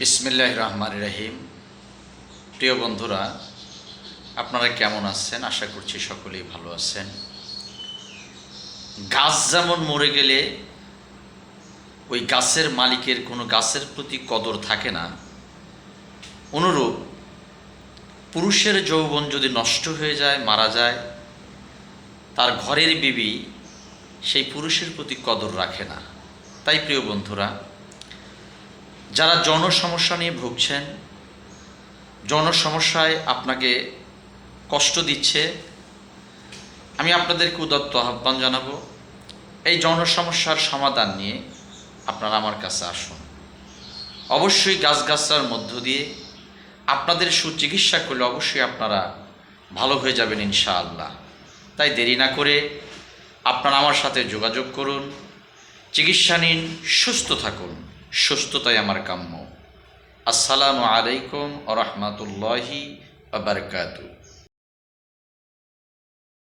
বিসমিল্লাহির রহমানির রহিম। প্রিয় বন্ধুরা, আপনারা কেমন আছেন? আশা করছি সকলেই ভালো আছেন। গাছ যেমন মরে গেলে ওই গাছের মালিকের কোনো গাছের প্রতি কদর থাকে না, অনুরূপ পুরুষের যৌবন যদি নষ্ট হয়ে যায়, মারা যায়, তার ঘরের বিবি সেই পুরুষের প্রতি কদর রাখে না। তাই প্রিয় বন্ধুরা, যারা যৌন সমস্যা নিয়ে ভুগছেন, যৌন সমস্যায় আপনাকে কষ্ট দিচ্ছে, আমি আপনাদেরকে উদাত্ত আহ্বান জানাবো, এই যৌন সমস্যার সমাধান নিয়ে আপনারা আমার কাছে আসুন। অবশ্যই গাছগাছার মধ্য দিয়ে আপনাদের সুচিকিৎসা করলে অবশ্যই আপনারা ভালো হয়ে যাবেন ইনশাআল্লাহ। তাই দেরি না করে আপনারা আমার সাথে যোগাযোগ করুন, চিকিৎসা নিন, সুস্থ থাকুন। সুস্থতাই আমার কাম্য। আসসালামু আলাইকুম ওয়া রাহমাতুল্লাহি ওয়া বারাকাতুহু।